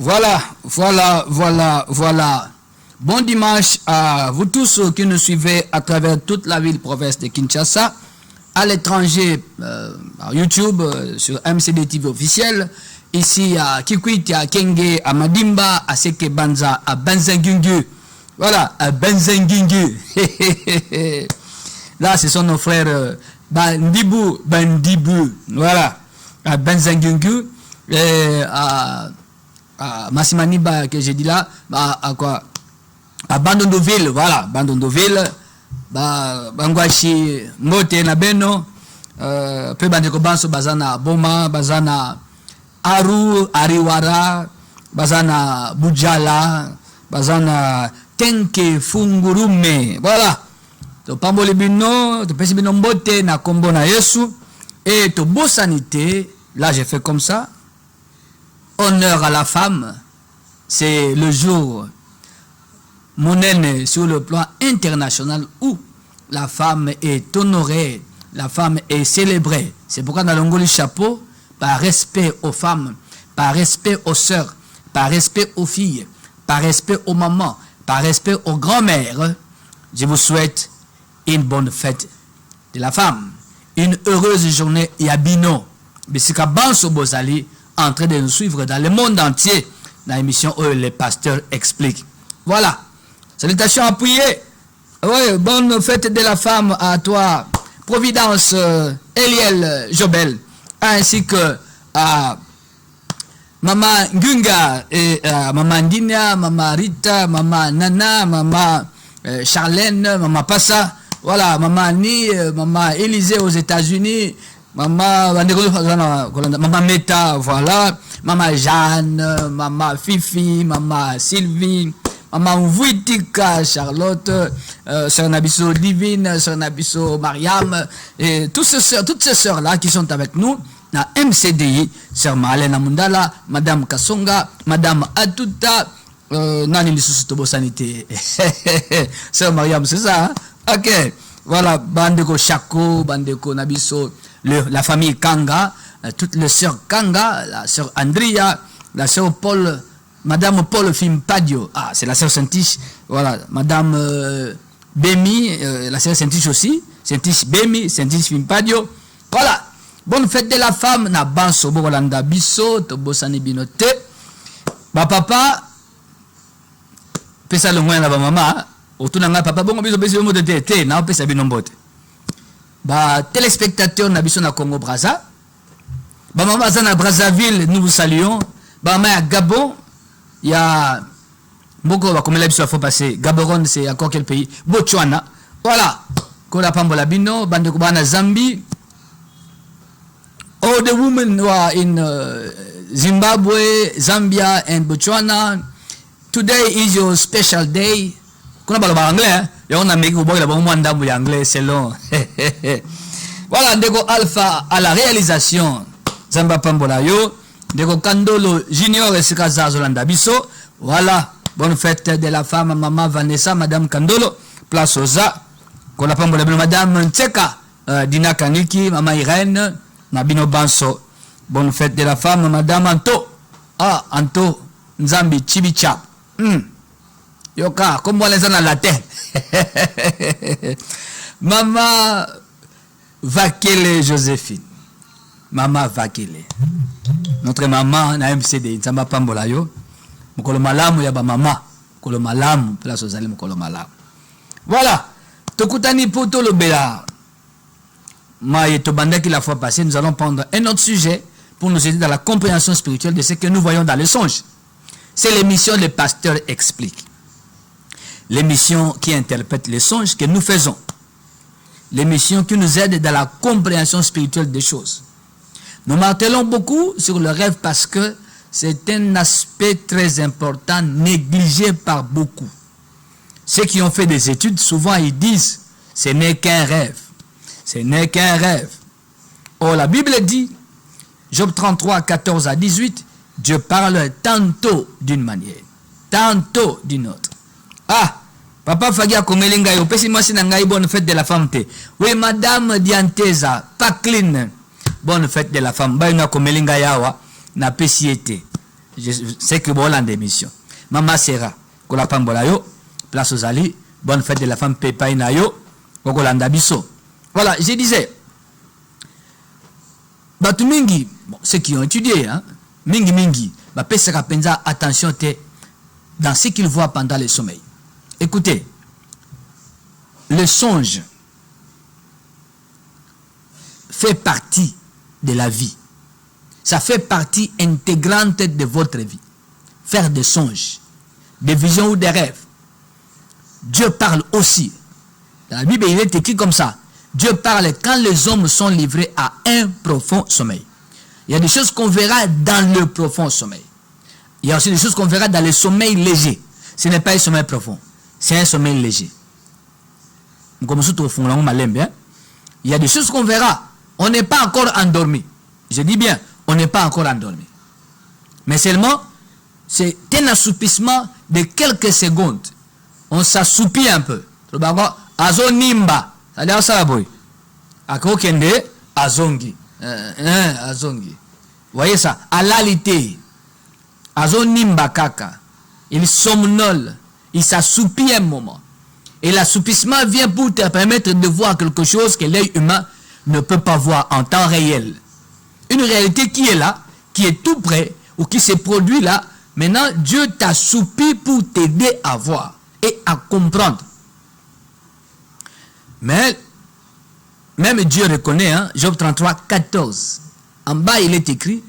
Voilà. Bon dimanche à vous tous qui nous suivez à travers toute la ville province de Kinshasa, à l'étranger, à YouTube, sur MCD TV officiel, ici à Kikwiti, à Kenge, à Madimba, à Seke Banza, à Banzengungu. Voilà, à Banzengungu. Là, ce sont nos frères Bandibu. Voilà, à Banzengungu. Et à Massimaniba, que j'ai dit là, à quoi? À Bandondoville, voilà, Bandondoville, Bangwashi, Mote Nabeno, peu Bandeko Banso, Bazana Boma, Bazana Aru, Ariwara, Bazana Bujala, Bazana Tenke Fungurume, voilà. To Pambole Bino, to Pesi Bino Mbote, na Kombo na Yesu, et to Beau Sanité, là j'ai fait comme ça. Honneur à la femme, c'est le jour monnaie sur le plan international où la femme est honorée, la femme est célébrée. C'est pourquoi dans l'ongoli chapeau, par respect aux femmes, par respect aux sœurs, par respect aux filles, par respect aux mamans, par respect aux grands-mères, je vous souhaite une bonne fête de la femme, une heureuse journée Yabino. Bisika Banso Bozali en train de nous suivre dans le monde entier dans l'émission où les pasteurs expliquent. Voilà. Salutations appuyées. Oui, bonne fête de la femme à toi, Providence Eliel Jobel, ainsi que à Maman Gunga et Maman Dina, Maman Rita, Maman Nana, Maman Charlène, Maman Passa, voilà, Maman Annie, Maman Élisée aux États-Unis, Maman Meta, voilà, Maman Jeanne, Maman Fifi, Maman Sylvie, Maman Vuitika, Charlotte, Sœur Nabiso Divine, Sœur Nabiso Mariam, et toutes ces sœurs-là qui sont avec nous, dans MCDI, Sœur Malena Mundala, Madame Kasonga, Madame Atuta, Nani Lisusu Tobo Sanité, Sœur Mariam, c'est ça, hein? Ok, voilà, Bandeko Chako, Bandeko Nabiso, la famille Kanga, toutes les sœurs Kanga, la sœur Andrea, la sœur Paul, Madame Paul Fimpadio, c'est la sœur Saint-Tiche, voilà, Madame Bemi, la sœur Saint-Tiche aussi, Saint-Tiche Bemi, Saint-Tiche Fimpadio, voilà, bonne fête de la femme, na banso, Bokolanda Bisso, Tobosani Binote, papa, pesa le moins la maman, autour de papa, bon, biso, biso, biso, biso, na pesa binombote. Téléspectateurs Nabiso na Congo Brazza, maman na Brazzaville, nous vous saluons. Maman à Gabon, il y a beaucoup comme l'habitude faut passer. Gabon c'est encore quel pays? Botswana. Voilà. Kola Pambola Bino, Bandekubana Zambie. All the women who are in Zimbabwe, Zambia and Botswana. Today is your special day. Kuna bala anglais, hein? Et on a mis au bout là-bas, on a anglais, c'est long. Voilà, Ndeko Alpha à la réalisation. Zamba Pambola yo. Ndeko Kandolo Junior et Sikaza Zolanda Bisso. Voilà, bonne fête de la femme, maman Vanessa, madame Kandolo. Place aux A. Kola Pambola, madame Ntseka, Dina Kaniki, maman Irène, Nabino Banso. Bonne fête de la femme, madame Anto. Anto Nzambi Chibicha. Yoka, comme moi les en la terre. Maman Vakele Joséphine. Maman Vakele. Notre maman na MCD, Nzamba Pambola yo. Mukolo malamu ya ba maman. Mukolo malamu, place aux allées mukolo malamu. Voilà. Tokutani poto le bela. Maïe Tobandaki la fois passée, nous allons prendre un autre sujet pour nous aider dans la compréhension spirituelle de ce que nous voyons dans les songes. C'est l'émission Les Pasteurs Expliquent. L'émission qui interprète les songes que nous faisons. L'émission qui nous aide dans la compréhension spirituelle des choses. Nous martelons beaucoup sur le rêve parce que c'est un aspect très important, négligé par beaucoup. Ceux qui ont fait des études, souvent ils disent, ce n'est qu'un rêve. Ce n'est qu'un rêve. Or, la Bible dit, Job 33, 14 à 18, Dieu parle tantôt d'une manière, tantôt d'une autre. Papa Fagia Komelinga, yo pesi mwasi na ngai bonne fête de la femme te. Oui, madame Dianteza, pas clean. Bonne fête de la femme. Ba na Komelinga yawa na pesi ete. Je sais que bon l'an d'émission. Maman Sera, Kola Pambolayo, place aux Ali, bonne fête de la femme Pepa Inayo, Kokolanda Bisso. Voilà, je disais, Batumingi, bon, ceux qui ont étudié, hein, Mingi, Penza, attention dans ce qu'ils voient pendant le sommeil. Écoutez, le songe fait partie de la vie. Ça fait partie intégrante de votre vie. Faire des songes, des visions ou des rêves. Dieu parle aussi. Dans la Bible, il est écrit comme ça. Dieu parle quand les hommes sont livrés à un profond sommeil. Il y a des choses qu'on verra dans le profond sommeil. Il y a aussi des choses qu'on verra dans le sommeil léger. Ce n'est pas un sommeil profond. C'est un sommeil léger. Il y a des choses qu'on verra. On n'est pas encore endormi. Je dis bien, on n'est pas encore endormi. Mais seulement, c'est un assoupissement de quelques secondes. On s'assoupit un peu. Azo nimba. C'est-à-dire ça, boy. Akokende, azongi. Azongi. Vous voyez ça? Alalité. Azo nimba kaka. Il somnole. Il s'assoupit un moment. Et l'assoupissement vient pour te permettre de voir quelque chose que l'œil humain ne peut pas voir en temps réel. Une réalité qui est là, qui est tout près, ou qui se produit là. Maintenant, Dieu t'assoupit pour t'aider à voir et à comprendre. Mais, même Dieu reconnaît, hein, Job 33, 14. En bas, il est écrit,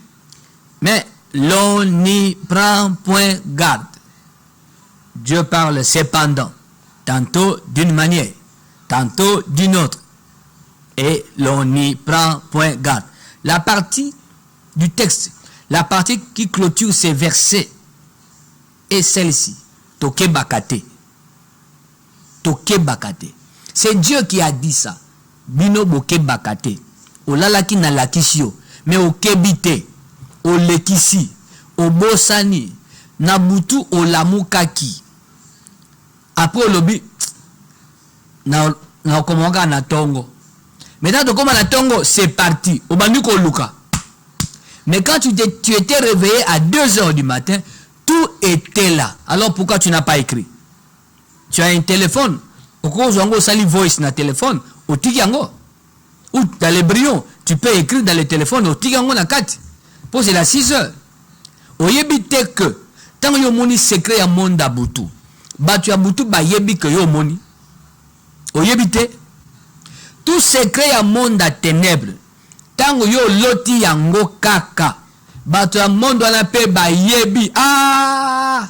mais l'on n'y prend point garde. Dieu parle cependant, tantôt d'une manière, tantôt d'une autre. Et l'on n'y prend point garde. La partie du texte, la partie qui clôture ces versets est celle-ci. Toke bakate. Toke bakate. C'est Dieu qui a dit ça. Bino boke bakate. Olalaki na lakishio. Mais au kebite. Au lekisi. Au bosani. Nabutu au lamukaki. Après au lobby. Na okomonga na tongo. Maintenant, comme na tongo, c'est parti. Au banduko luka. Mais quand tu étais réveillé à 2 h du matin, tout était là. Alors pourquoi tu n'as pas écrit? Tu as un téléphone. Au cours où sali voice na téléphone, au tigango. Ou dans les brillons, tu peux écrire dans le téléphone au tigango na 4. Pose la 6 h. Au yebite que, tant que yomoni secret à monde abutu, batu abutu ba yebi que yomoni. Au yebite, tout secret à monde à ténèbres. Tant que yo loti yango kaka. Batu a monde wana pe ba yebi. Ah!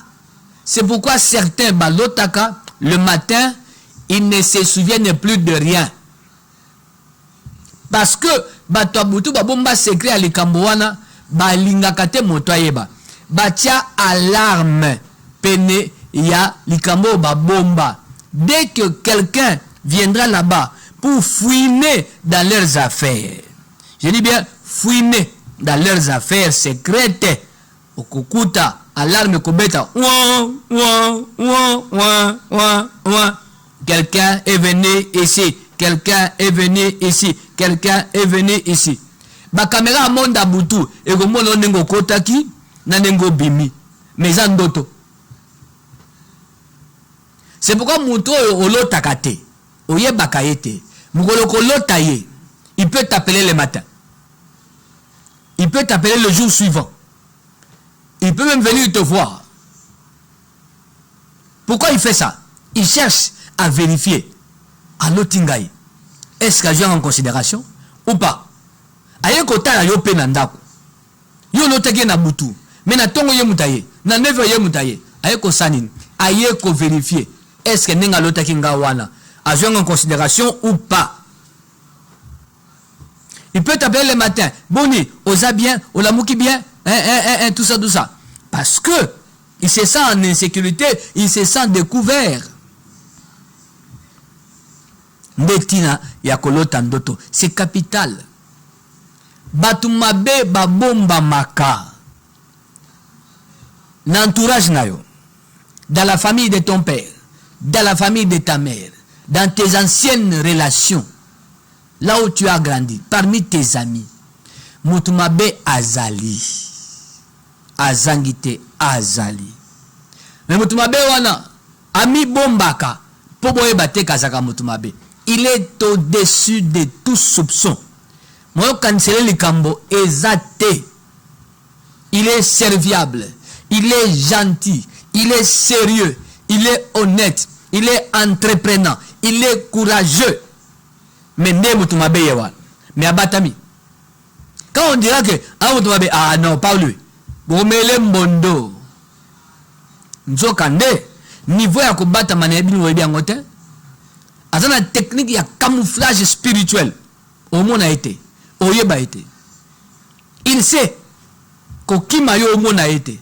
C'est pourquoi certains balotaka, le matin, ils ne se souviennent plus de rien. Parce que batu abutu ba bomba secret à likamboana, ba lingakate motoyeba. Batia alarme pene ya likambo ba bomba. Dès que quelqu'un viendra là-bas pour fouiner dans leurs affaires. Je dis bien fouiner dans leurs affaires secrètes. Okukuta, alarme kobeta. Quelqu'un est venu ici. Quelqu'un est venu ici. Quelqu'un est venu ici. Ba caméra monde abutu. Et comme on nengo kotaki, na nengo bimi. Mais en doto. C'est pourquoi Mouto olo takate. Oye bakayete. Mugoloko lotaye. Il peut t'appeler le matin. Il peut t'appeler le jour suivant. Il peut même venir te voir. Pourquoi il fait ça? Il cherche à vérifier. À l'otingaï. Est-ce qu'il y a en considération ou pas? Aye kota la yo penandako. Yo loteke na butu. Mais na tongo ye mutaye. Na neve ye mutaye. Aye ko sanin. Aye ko vérifier. Est-ce que nenga loteke nga wana? A joué en considération ou pas? Il peut t'appeler le matin. Boni, osa bien, olamouki bien, tout ça, tout ça. Parce que il se sent en insécurité, il se sent découvert. Ndetina yakolota ndoto. C'est capital. Batumabe babomba maka. L'entourage nayo. Dans la famille de ton père, dans la famille de ta mère, dans tes anciennes relations, là où tu as grandi, parmi tes amis, Mutumabe Azali. azangite azali. Mais mutumabe wana ami bombaka poboye bate kazaka mutumabe. Il est au-dessus de tout soupçon. Moi cancele likambo ezate. Il est serviable, il est gentil, il est sérieux, il est honnête, il est entreprenant, il est courageux. Mais ne mutumabe yewa. Mais abatami. Quand on dira que ah non, pas lui. Bomele mbondo. Nzokande niveau ya kobata manebi ni webi angote. Azana technique ya camouflage spirituel. Au monde a été. Oyeba été. Il sait kokima yo au monde a été.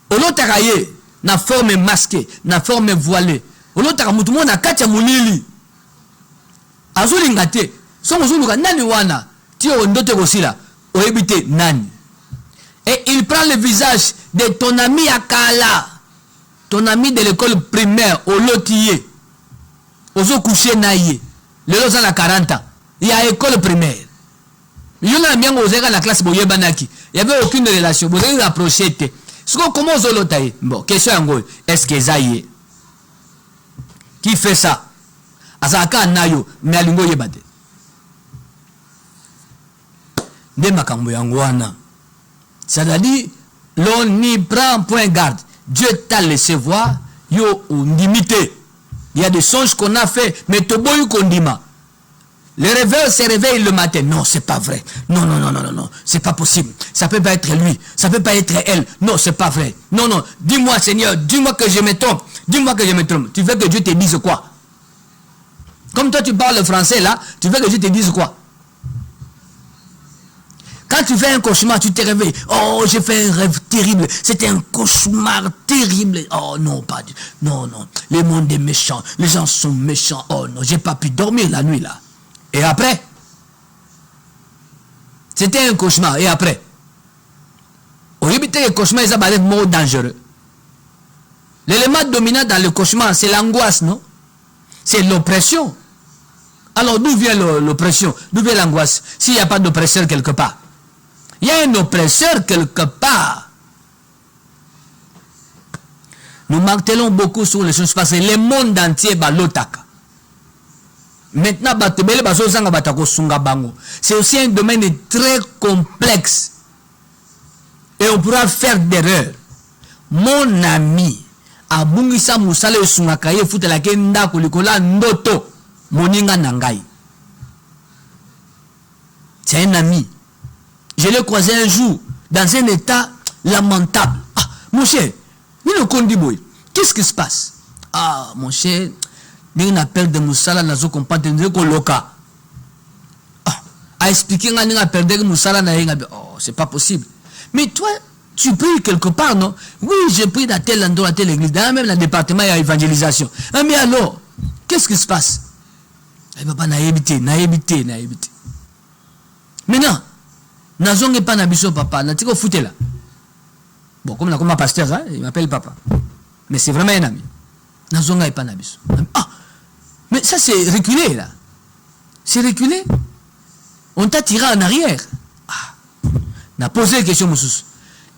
Olotaka ye na forme masquée, na forme voilée. Olotaka mutu mona katia mulili. Azulingate. Son zuluka nani wana. Tio ndote kosila. Oyebite nani. Et il prend le visage de ton ami Akala, ton ami de l'école primaire, au lotier, aux couché naïe, le lot à la 40 ans, il y a école primaire. Il y a bien osé à la classe Boyebanaki, il n'y avait aucune relation, vous avez approché. Comment vous avez bon, question en gros, est-ce que ça y est? Qui fait ça? Azaka Nayo, mais Alingo Yebade. De Makambo Yangwana. C'est-à-dire, l'on n'y prend point garde. Dieu t'a laissé voir, yo limité. Il y a des songes qu'on a fait, mais toboyu kondima. Le rêveur se réveille le matin. Non, c'est pas vrai. Non, non, non, non, non, non. C'est pas possible. Ça peut pas être lui. Ça peut pas être elle. Non, c'est pas vrai. Non, non. Dis-moi, Seigneur, dis-moi que je me trompe. Dis-moi que je me trompe. Tu veux que Dieu te dise quoi? Comme toi, tu parles français là, tu veux que Dieu te dise quoi? Quand tu fais un cauchemar, tu te réveilles. Oh, j'ai fait un rêve terrible. C'était un cauchemar terrible. Oh non, pas du... Non, non. Le monde est méchant. Les gens sont méchants. Oh non, j'ai pas pu dormir la nuit là. Et après? C'était un cauchemar. Et après? Au début, le cauchemar, ça va être mort dangereux. L'élément dominant dans le cauchemar, c'est l'angoisse, non? C'est l'oppression. Alors, d'où vient l'oppression? D'où vient l'angoisse? S'il n'y a pas d'oppresseur quelque part. Il y a un oppresseur quelque part. Nous martelons beaucoup sur les choses parce que le monde entier va l'otaka. Maintenant, c'est aussi un domaine très complexe. Et on pourra faire d'erreurs. Mon ami, Abungisa Moussale Sungakaye Futela Kenda Kulikola Ndoto Moninga Nangai. C'est un ami. Je l'ai croisé un jour dans un état lamentable. Ah, mon cher, qu'est-ce qui se passe? Ah, mon cher, il y a un appel de Moussala Nazo Compante Loka. Ah, à expliquer un appel de Moussala Nazo. Oh, c'est pas possible. Mais toi, tu pries quelque part, non? Oui, je prie dans tel endroit, à telle église, dans même le département il y a évangélisation. Ah, mais alors, qu'est-ce qui se passe? Il va pas naïbité. Maintenant, Nazonge pas nabiso papa, natiko fouté là. Bon, comme un pasteur, hein, il m'appelle papa. Mais c'est vraiment un ami. Nazonga est pas nabiso. Ah, mais ça c'est reculé là. C'est reculé. On t'a tiré en arrière. Ah, n'a posé la question, Moussous.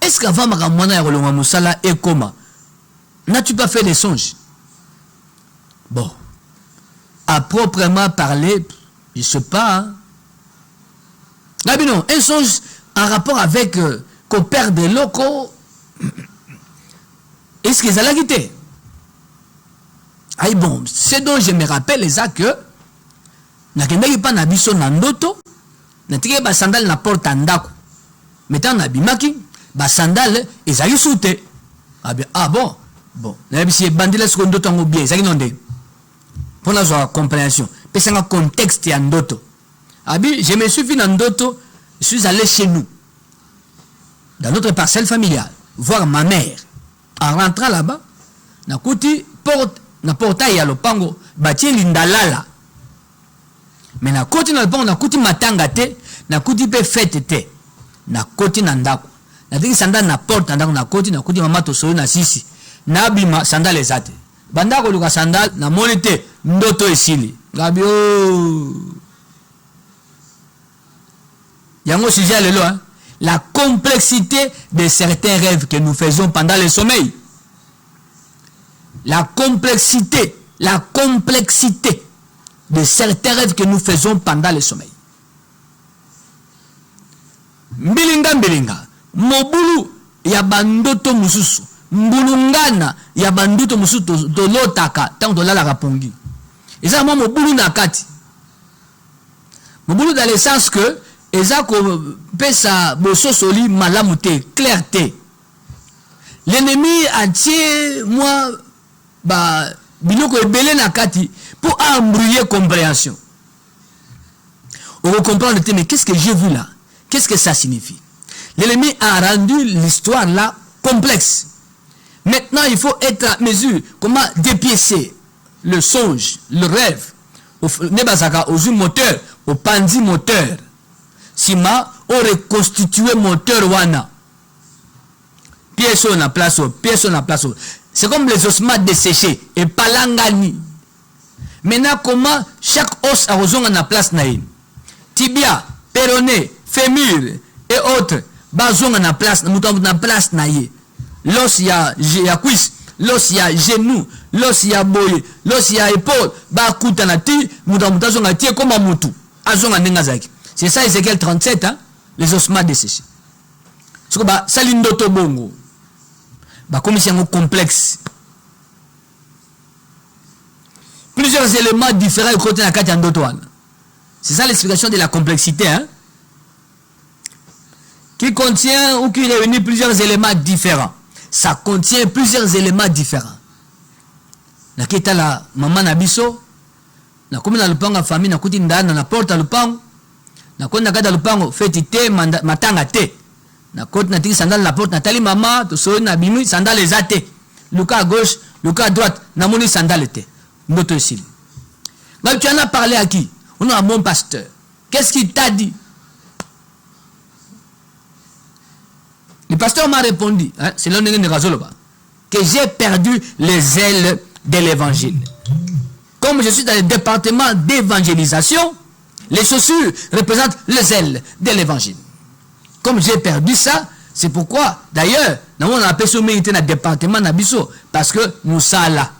Est-ce qu'avant Maramwana et Rolonga Moussala et comment? N'as-tu pas fait des songes? Bon. À proprement parler, je sais pas, hein. Ah bien non, un songe en rapport avec qu'on perd des locaux. Est-ce qu'ils allaient quitter? Ah bon, c'est dont je me rappelle ça que nakendaki pas na biso na ndoto, natiki ba sandal na porte andako. Metant na bimaki, ba sandal ezali souté. Ah bien, ah bon, bon. Na bisi bandila ce ndoto ngo bien, ezali nonde. Pour la compréhension, parce que contexte ya ndoto. Abi, je me suis vu dans Ndoto, je suis allé chez nous, dans notre parcelle familiale, voir ma mère. En rentrant là-bas, na portail à l'opango, bâti l'indalala. Mais na côté na l'opango, na côté matangate, na côté pe fête te, na côté nandako. Na dit sandal na porte nandako na côté maman to soyo na sisi. Na bima sandal ezate. Bandako luka sandal na monete Ndoto esili. Gabio. Yango sujet lelo hein. la complexité de certains rêves que nous faisons pendant le sommeil. La complexité de certains rêves que nous faisons pendant le sommeil. Mbilinga, mobulu ya bandoto mususu, mbulungana ya bandoto mususu dolotaka tant dolala kapongi. Et ça moi mobulu nakati. Mobulu dans le sens que eza ko pesa bososoli malamute, clarté. L'ennemi entier moi biloko ebele nakati pour embrouiller compréhension. On va comprendre, mais qu'est-ce que j'ai vu là? Qu'est-ce que ça signifie? L'ennemi a rendu l'histoire là complexe. Maintenant, il faut être à mesure comment dépiécer le songe, le rêve, aux moteur, au pandi moteur. Sima, on reconstituer moteur wana. Pièce on a place, pièce on a place. C'est comme les ossements desséchés et palangani. Maintenant, comment chaque os a besoin de la place naïm. Tibia, péroné, fémur et autres, besoin de la place, na place naïm. L'os ya cuisse, l'os ya genou, l'os ya boye, l'os ya épaule, ba kutanati, mutamutation a tié comme un moutou. Azon a nengazaki. C'est ça Ézéchiel 37, hein, les ossements desséchés. C'est comme ça l'indoto bongo. Comme c'est un complexe. Plusieurs éléments différents côté la carte en. C'est ça l'explication de la complexité, hein? Qui contient ou qui réunit plusieurs éléments différents. Ça contient plusieurs éléments différents. Na kita la maman nabiso, na comme na lupanga famille na kuti ndana na porta lupango, na konda kada lupango feti te matanga te. Na côte na tiki sandal la porte Nathalie maman to so na bimi sandal les athées Lucas à gauche Lucas à droite na moni sandal était notre style. Mais tu en as parlé à qui? On a un bon pasteur. Qu'est-ce qu'il t'a dit? Le pasteur m'a répondu, hein, c'est l'un de Razoloba, que j'ai perdu les ailes de l'évangile. Comme je suis dans le département d'évangélisation, les chaussures représentent les ailes de l'évangile. Comme j'ai perdu ça, c'est pourquoi, d'ailleurs, nous avons appelé ce militaire dans le département d'Abisso, parce que Moussa là.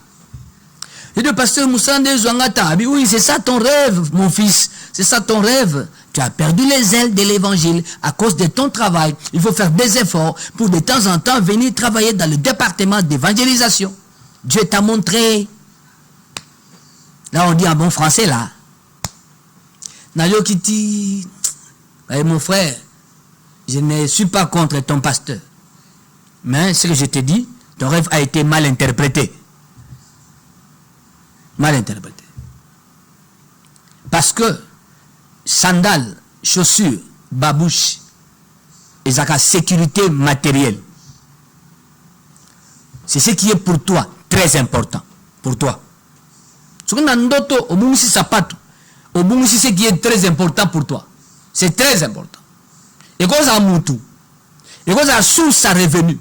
Et le pasteur Moussa oui, c'est ça ton rêve, mon fils, c'est ça ton rêve. Tu as perdu les ailes de l'évangile à cause de ton travail. Il faut faire des efforts pour de temps en temps venir travailler dans le département d'évangélisation. Dieu t'a montré. Là, on dit en bon français, là. Nayo Kiti, mon frère, je ne suis pas contre ton pasteur. Mais ce que je te dis, ton rêve a été mal interprété. Mal interprété. Parce que sandales, chaussures, babouches, et ça a sécurité matérielle. C'est ce qui est pour toi très important. Pour toi. Ce qu'on a ndoto, au bout sapato, au bout ce qui est très important pour toi. C'est très important. Et quand ça a moutou, et quand ça a sous sa revenu,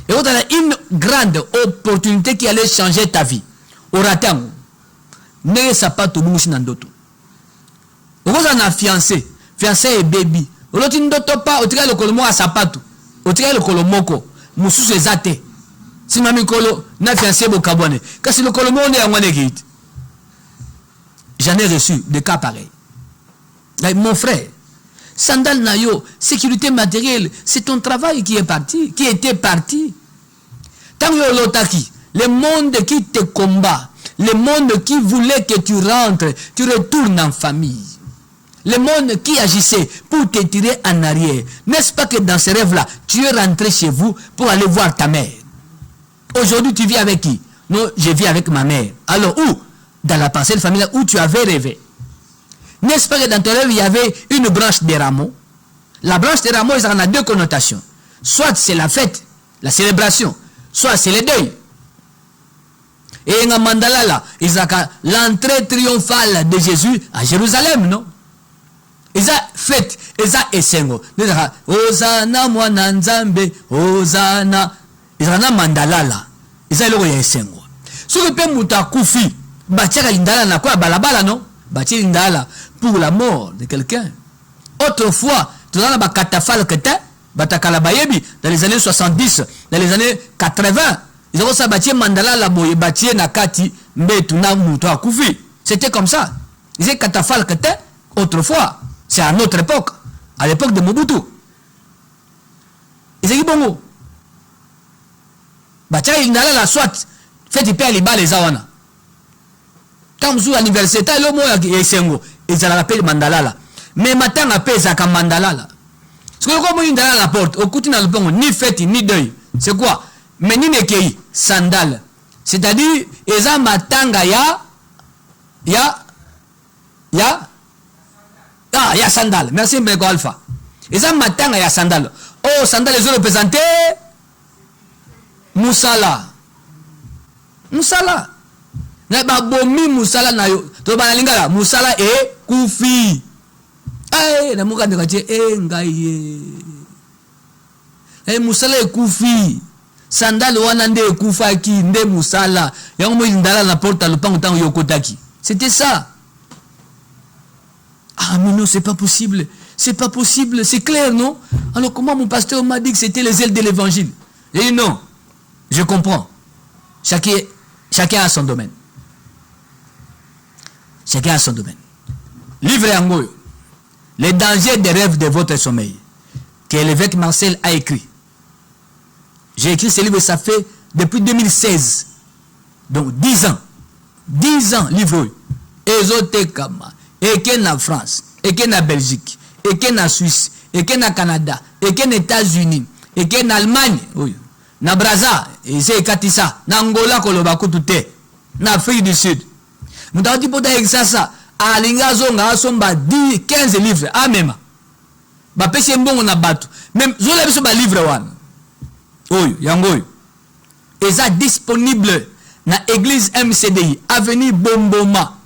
et quand ça a une grande opportunité qui allait changer ta vie, au ratam, ne sapato, au bout si nandoto. Et quand ça a fiancé et baby, au l'autre ndoto pas, au tirage le colomo à sapato, au tirage le colomoko, moussou se zate. Si mami kolo, n'a fiancé au cabane, quand c'est le colomo, on est à Wanegit. J'en ai reçu des cas pareils. Mon frère, sandal nayo, sécurité matérielle, c'est ton travail qui est parti, qui était parti. Tant que l'otaki, le monde qui te combat, le monde qui voulait que tu rentres, tu retournes en famille. Le monde qui agissait pour te tirer en arrière. N'est-ce pas que dans ce rêve-là, tu es rentré chez vous pour aller voir ta mère? Aujourd'hui, tu vis avec qui? Non, je vis avec ma mère. Alors où? Dans la pensée de famille où tu avais rêvé. N'est-ce pas que dans ton rêve, il y avait une branche des rameaux? La branche des rameaux, ça en a deux connotations. Soit c'est la fête, la célébration, soit c'est le deuil. Et dans mandala là, ils ont l'entrée triomphale de Jésus à Jérusalem, non? Ils ont fête, ils ont essengo. Ils ont Hosanna mwana nzambe, Hosanna. Ils ont mandala là. Ils ont le essengo. Si vous pouvez mouta koufi, bâtir l'indala na quoi balabala non? Bâtir l'indala pour la mort de quelqu'un. Autrefois, Tout ça, ba catafalque batakala bayebi dans les années 70, dans les années 80. Ils ont ça bâti mandala la boye bâti na kati mbetu na muto akufi. C'était comme ça. Ils étaient catafalque autrefois. C'est à notre époque, à l'époque de Mobutu. Ils étaient bongo. Bâti il n'allait la soit fait père les bas les awana. Quand vous à l'université, le mot est sengo. Ils allaient appeler mandala là. Mais matin appelle ça comme mandala là. Ce que comme une à la porte, au côté dans le pont, ni fête ni deuil. C'est quoi? Mais ni nekei sandal. C'est-à-dire eza matanga ya sandal. Merci Mbeko Alpha. Eza matanga ya sandal. Oh sandal les ont représenté Musala. Musala. Na ba bomi Musala na yo. To ba lingala Musala e kufi. Na muka ndikache ngaye. Musala e kufi. Sandal wana nde kufa ki nde Musala. Yango mo ndala na porta lupango tango yokotaki. C'était ça. Ah mais non, c'est pas possible. C'est pas possible, c'est clair, non? Alors comment mon pasteur m'a dit que c'était les ailes de l'évangile? J'ai dit non. Je comprends. Chacun a son domaine. Chacun a son domaine. Livre Angoyo. Les dangers des rêves de votre sommeil, que l'évêque Marcel a écrit. J'ai écrit ce livre, ça fait depuis 2016. Donc 10 ans. 10 ans, livre. Ezotekama. Et qu'il y a en France, et qu'il y a en Belgique, et qu'il y a en Suisse, et qu'il y a en Canada, et qu'il y a en États-Unis, et qu'il y a en Allemagne. Oui. Na Brazza, et c'est Katissa. Na Angola, Kolobaku, tout est. Na Afrique du Sud. Nous avons dit pour ça. A Lingazonga, somba 10, 15 livres. Ah, même. Ba pêche bon, on a battu. Même, je l'ai vu sur livre one. Oui, yangoy. Et ça disponible dans l'église MCDI, avenue Bomboma,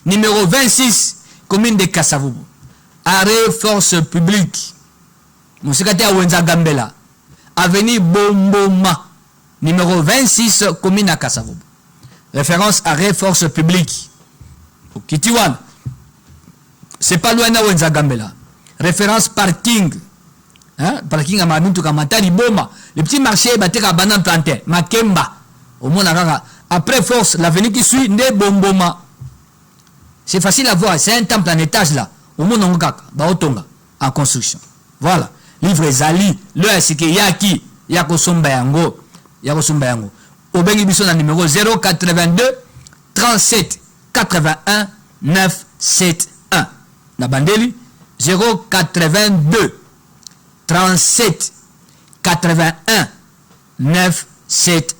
numéro 26, commune de Kasavubu. Arrêt force publique. Mon secrétaire Wenza Gambela. Avenue Bomboma, numéro 26, commune à Kasavubu. Référence arrêt force publique. Kitiwan, c'est pas loin de Wenza Gambela. Référence parking. Hein? Parking à Mamintu Kamatari Boma. Le petit marché est à Banan Plantain. Makemba. Au monde après force, l'avenue qui suit, Nde Bomboma. C'est facile à voir. C'est un temple en étage là. Au monde en construction. Voilà. Livre Zali. Le c'est que Yaki. Yako Somba Yango. Yako Somba Yango. Au Bengi Bisson, numéro 082 37 81 971. Nabandeli 082 37 81 971.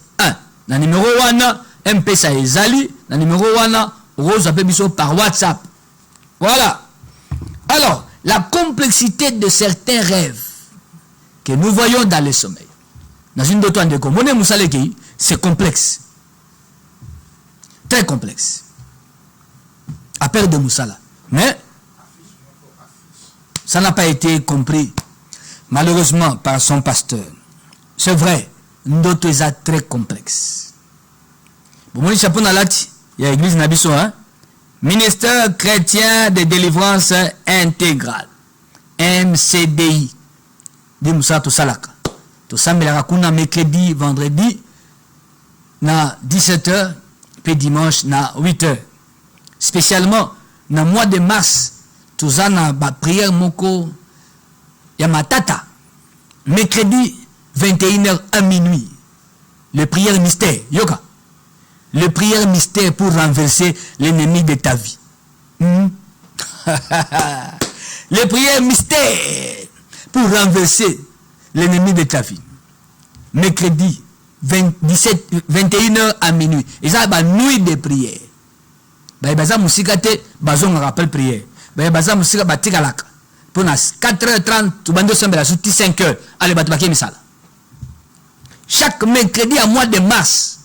Na numéro 1 MP ça ezali, na numéro 1 Rose Apebiso par WhatsApp. Voilà. Alors, la complexité de certains rêves que nous voyons dans le sommeil. Dans une d'autres de Komone Moussaleki, c'est complexe. Très complexe. Appel de Moussala. Mais ça n'a pas été compris, malheureusement, par son pasteur. C'est vrai, notre est très complexe. Bon, moi, chapeau dans l'ati, il y a l'église Nabiso, hein? Ministère chrétien de délivrance intégrale. MCDI. Dit Moussa to Salaka. To Samela Kuna mercredi, vendredi, na 17h, puis dimanche, na 8h. Spécialement, dans le mois de mars, tout ça, na prière moko, yamatata. Mercredi, 21h à minuit. Le prière mystère, yoga. Le prière mystère pour renverser l'ennemi de ta vie. Le prière mystère pour renverser l'ennemi de ta vie. Mercredi, 21h à minuit. Et ça, c'est une nuit de prière. Baza musikate bazon rappel prière. Baza musika batikalaka. Pour 4h30, tu bando sembla sur 5h. Allez batubaki misala. Chaque mercredi à mois de mars,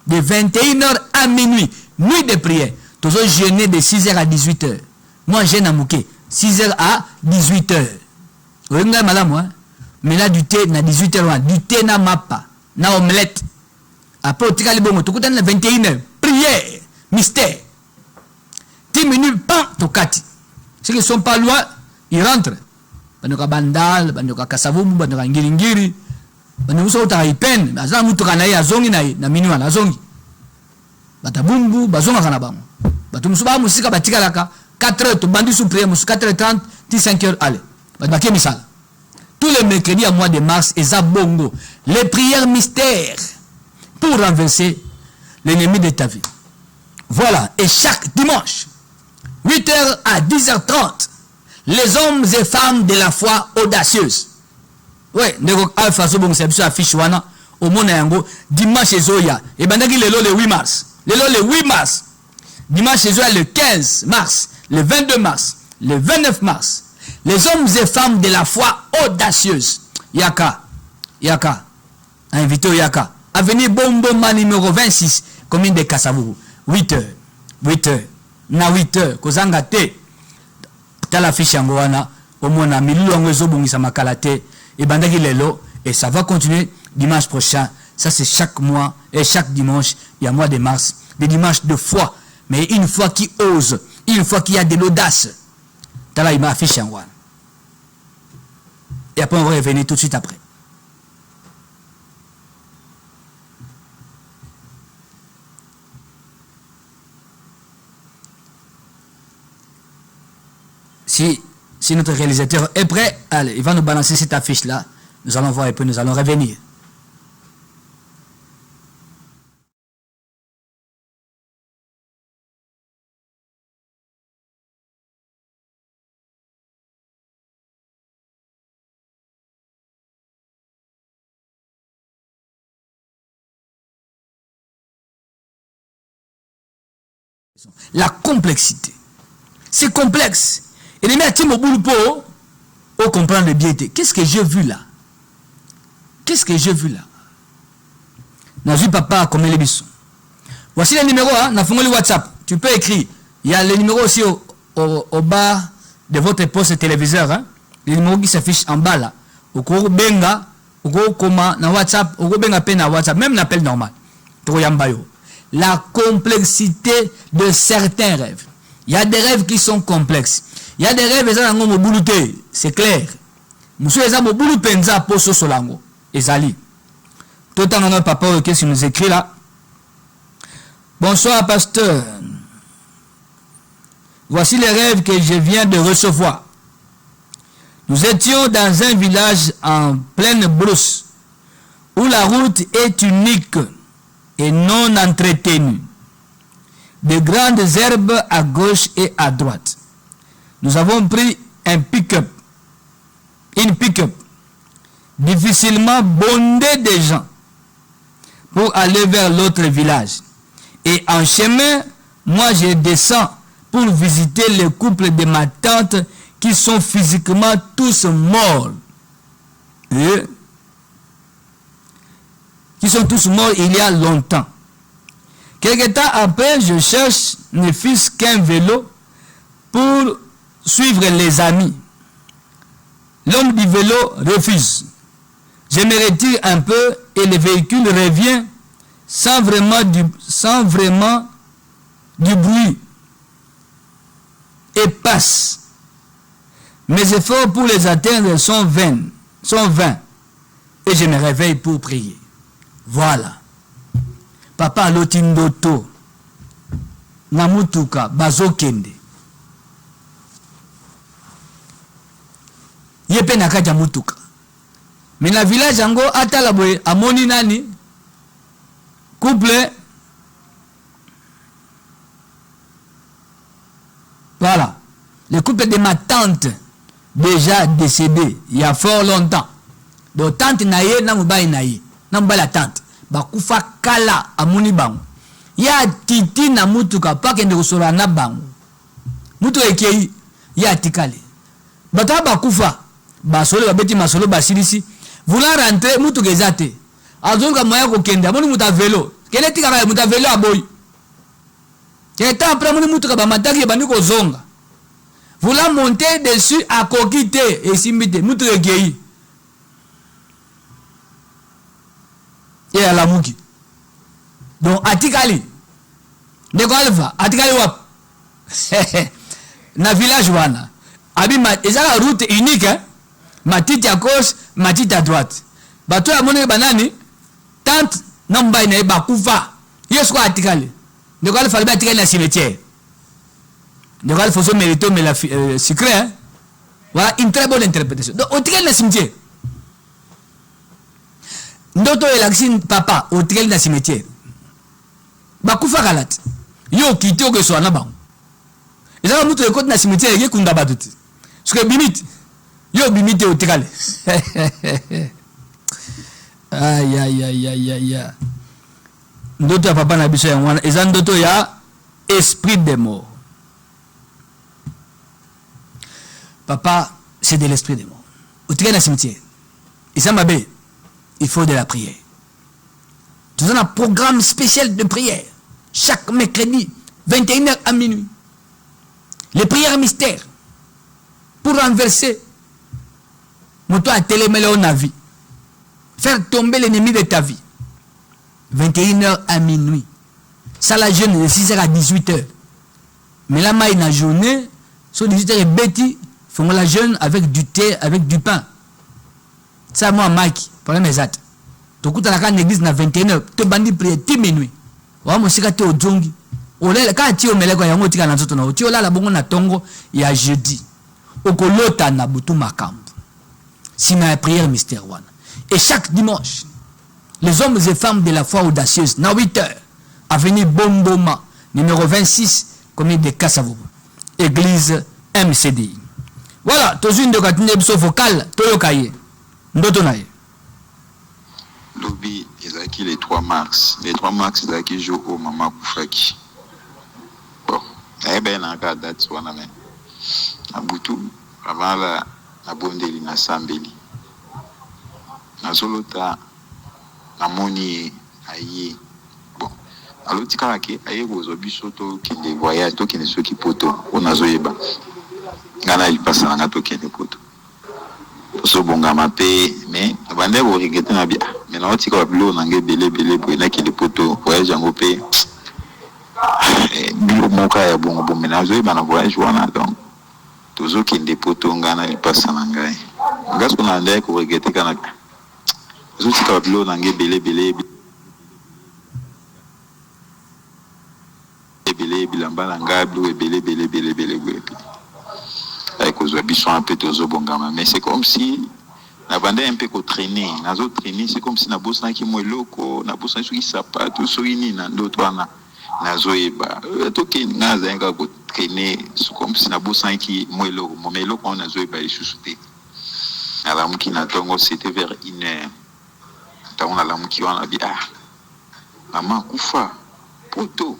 de 21h à minuit, nuit de prière. Toujours jeûner de 6h à 18h. Moi, jeûne à Mouké, 6h à 18h. Vous voyez, madame, mais là, du thé, na 18h, du thé, na mappa, na omelette. Après, au tika libongo, tu connais 21h, prière, mystère. 10 minutes, pan, tokati. Ceux qui ne sont pas loin, ils rentrent. bandoka bandal, bandoka kasavubu, bandoka ngiri, bandoka so utaipen, aza mutuka na ye azongi na minwa na azongi. Batabumbu, bazonga kana bango. Batumusuba musika batikalaka 4h to bandi sous prière, 4h30, 5h allez. Batbaké misala. Tous les mercredis à mois de mars, et bongo, les prières mystères pour renverser l'ennemi de ta vie. Voilà, et chaque dimanche, 8h à 10h30, les hommes et femmes de la foi audacieuse. Ouais, ndeko alpha so bon c'est affiche wana au monde yango dimanche ezoya et bandaki lelo le 8 mars. Lelo le 8 mars. Dimanche ezoya le 15 mars, le 22 mars, le 29 mars. Les hommes et femmes de la foi audacieuse. Yaka. Invité au Yaka. Avenue Bomboma numéro 26, commune de Kasavubu. 8h. Na 8h. Kozanga te. Tala fiche yango wana. Au moins, milieu yango ezobongisa makala te. Et bandaki lelo. Et ça va continuer dimanche prochain. Ça, c'est chaque mois. Et chaque dimanche. Il y a mois de mars. Des dimanches de foi. Mais une foi qui ose. Une foi qui a de l'audace. Tala, il m'a affiché en one. Et après, on va revenir tout de suite après. Si notre réalisateur est prêt, allez, il va nous balancer cette affiche-là. Nous allons voir et puis nous allons revenir. La complexité. C'est complexe. Et les mecs, au bout pour comprendre le biais. Qu'est-ce que j'ai vu là? Nazu papa comme les bisous. Voici le numéro, hein, na fongoli WhatsApp. Tu peux écrire. Il y a le numéro aussi au bas de votre poste téléviseur. Hein. Le numéro qui s'affiche en bas là. Au cours benga, au cours comment, na WhatsApp, au cours benga peine na WhatsApp, même l'appel normal. La complexité de certains rêves. Il y a des rêves qui sont complexes. Il y a des rêves, c'est clair. Monsieur les amis, boulou penza poso solango. Ezali. Tout le temps, notre papa, qu'est-ce qu'il nous écrit là? Bonsoir, pasteur. Voici les rêves que je viens de recevoir. Nous étions dans un village en pleine brousse, où la route est unique et non entretenue. De grandes herbes à gauche et à droite. Nous avons pris une pick-up, difficilement bondée de gens, pour aller vers l'autre village. Et en chemin, moi je descends pour visiter les couples de ma tante qui sont physiquement tous morts. Et qui sont tous morts il y a longtemps. Quelque temps après, je cherche ne fût-ce qu'un vélo pour suivre les amis. L'homme du vélo refuse. Je me retire un peu et le véhicule revient sans vraiment du bruit et passe. Mes efforts pour les atteindre sont vains et je me réveille pour prier. Voilà. Papa lotindoto namutuka bazokende yepe nakaja mutuka mais na village yango atala boye amoni nani couple voilà le couple de ma tante déjà décédé il y a fort longtemps donc tante naye na mobali naye na mobali la tante bakufa kala amuni bango ya titi na mutuka pakende kosola na bango mutuka ekei ya tikale bata bakufa basolo babeti masolo basilisi voulant rentrer mutuka ezate azonga moya kokende amoni muta vélo kele tika muta vélo aboyi keta après amoni mutuka bamataki bandi kozonga voulant monter dessus à kokite esimbite mutuka ekei et à la mouki. Donc, Atikali. Ndeko alva, Atikali wap. Na village wana. Abima, ezala route unique, hein. matiti à gauche, matiti à droite. Bato ya moni banani tante namba ina bakufa. Yesu kwa atikali. Ndeko ali fali batikali na cimetière. Ndeko ali faut mériter mais la secret hein. Voilà une très bonne interprétation. Donc otikali na cimetière. Ndoto elakisi papa otikali na cimetière. Bakufa kalati. Yo kiti oke so na bango. Ezaka mutu ekoti na cimetière ye kunda batuti. Parce que bimite. Yo bimite otikali. Aïe aïe aïe aïe aïe. Ndoto ya papa na biso ya mwana eza ndoto ya esprit de mort. Papa, c'est de l'esprit de mort. Otikali na cimetière. Isa mabe, il faut de la prière. Nous avons un programme spécial de prière. Chaque mercredi, 21h à minuit. Les prières mystères. Pour renverser. Moto à télémélé na vie. Faire tomber l'ennemi de ta vie. 21h à minuit. Ça la jeûne de 6h à 18h. Mais la maille la journée, sur 18h et bêtis, font la jeûne avec du thé, avec du pain. Ça moi Mike, problème exact. Tokuta la kan église na 21h, te bandi prier 10 minuit. Wa mo sika te ojongi. Olela ka ti o meleko yango tika na nzoto na o ti ola la bongo na tongo ya jeudi. Okolota na butu makambo. Si ma prière mystère wana. Et chaque dimanche, les hommes et femmes de la foi audacieuse, na 8h, avenue Bomboma, numéro 26, commune de Kassavobo, église MCDI. Voilà, tozu ndo katinde biso vocal, toyokaye. Ndoto na ye. Lobi, ezaki les 3 mars. Les 3 mars, ezaki jour au maman Koufaki. Bon, eh ben, na ka date wana men. Na butu, avant la bondeli na sambeli. Na zolota, na moni aye. Bon, aloti kalake, aye gozo bisoto kende voyage, to kende soki poto, on a zoyeba. Gana il passe na to kende poto. So bonga mape, mais bande bo regete na bia. Mais na otika wa bilo na nge bele bo na kende poto, voyage ngo pe. Bilo moka ya bongo bo mais na zoyeba na voyage wana donc. Tozo kende poto ngana il passe na ngai. Ngas ko na ndai ko regete kana. Zosi ka bilo na nge bele bilamba na ngai bilo bele gwepi. Avec aux habitants un peu de bongama, mais c'est comme si na bande un peu ko traîner, na zo traîner, c'est comme si na bossa ki mo loko, na bossa ki sapato, so ini na ndoto ana na zo eba. To ke na zenga ko traîner, c'est comme si na bossa ki mo loko, mo loko on na zo eba isusuté. Alors muki na tongo c'était vers 1h. On a la muki wana bi ah. Maman kufa poto.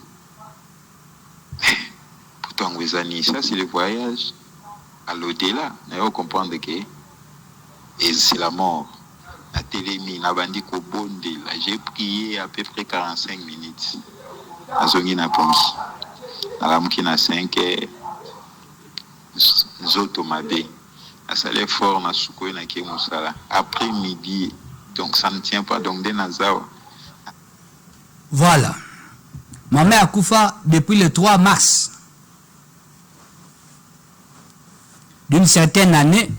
Poto ngwezani, ça c'est le voyage à l'au-delà. Vous comprendre que c'est la mort. La télémie, la bandi ko bonde. J'ai prié à peu près 45 minutes. La zongi na pongi. La mouki na 5 zoto mabe. La salaire fort na soukoy na ke musala. Après midi, donc ça ne tient pas. Donc de nazawa. Voilà. Ma mère a Koufa depuis le 3 mars. D'une certaine année,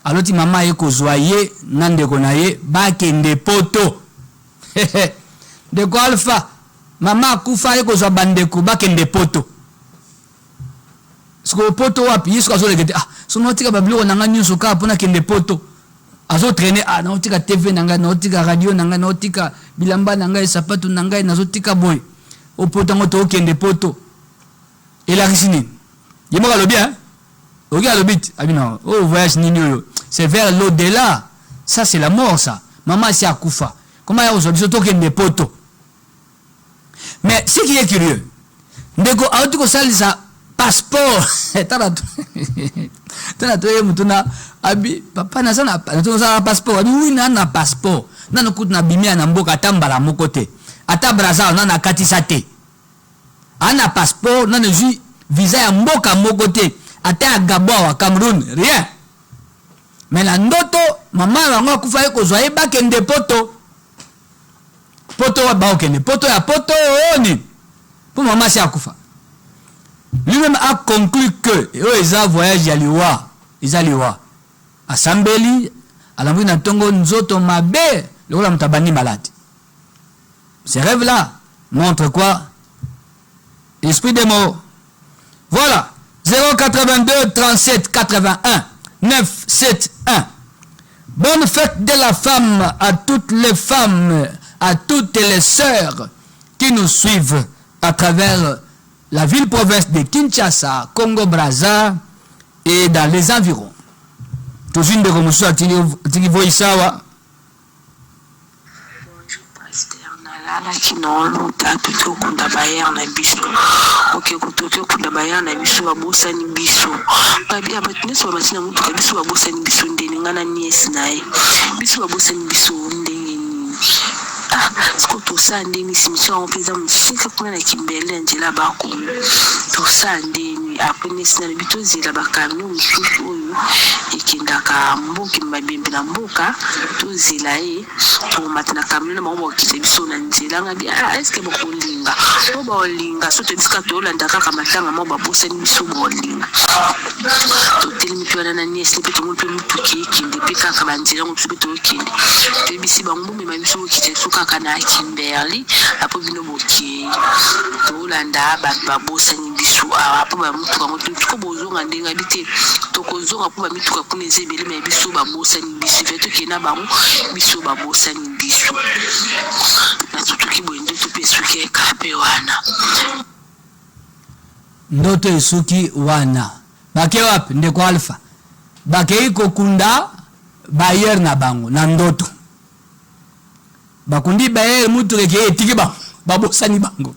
alors ti maman est kozoye nande konaye ba kende poto. De quoi alpha maman kufa est kozo bande ko ba kende poto. Sko poto wapi yesu kazo legete ah so notika bablo nanga nyuso ka pona kende poto. Azo traîner ah notika TV nanga notika radio nanga notika bilamba nanga sapato nanga nazotika boy. O poto ngoto kende poto. Et la risine. Yemo ka lobi hein. Regarde le but. Ah non, oh voyage nino. C'est vers l'au-delà. Ça c'est la mort ça. Maman c'est à Koufa. Comment il y a aujourd'hui surtout qu'il y a des poteaux. Mais ce qui est curieux, ndeko auto sali sa passeport. Tana to mutuna abi papa na sana to sa passeport. Abi oui na passeport. Na no kut na bimia na mboka tambala mokote. Ata braza na katisa te. Ana passeport na ju visa ya mboka mokote. Ata Gabon wa Cameroun, rien. Mais la ndoto, maman wango kufa eko zoye ba kende poto. Poto wa ba kende poto ya poto oni. Pour maman c'est akufa. Lui-même a conclu que eza voyage ya liwa, eza liwa. asambeli alambwi na tongo nzoto mabe lokola mutabani malade. Ces rêves là montrent quoi? Esprit des morts. Voilà. 082 37 81 971. Bonne fête de la femme à toutes les femmes, à toutes les sœurs qui nous suivent à travers la ville-province de Kinshasa, Congo-Brazza et dans les environs. Toujours de Romusu à Tilivoïsawa. Nalala kinolo tatu tokunda bayar na biso oke kutoke kunda bayar na biso babosa ni biso babia batine so batina mutu biso babosa ni biso ndeni ngana niesi nae biso babosa ni biso ndeni siko tosa ndeni simcha mpeza msika kuna na kimbele njela bako tosa ndeni apone sina bito zila bakamyo msusu oyo ikindaka mbuki mbabimbi na mbuka tozila to matana kamyo na mawo kite biso na njela ngabi eske bokolinga oba olinga so tedika tolanda kaka matanga mawo babosa ni biso bolinga to telimi pyo na niesi pe to mpe mutu kinde pe kaka banjela mutu pe to kinde to bisi bangu me mabiso kite suka kana kimberli apo bino boki to landa babosa ni biso apo ba mutu ka mutu ko bozonga ndenga bite to kozonga po ba mituka kuna ezebele me biso babosa ni biso veto kena bangu biso babosa ni biso na tutuki boende to pesuke kape wana ndoto esuki wana bake wapi ndeko Alpha bake iko kunda bayer na bango na ndoto bakundi bayer mutu reke etiki bango babosani bango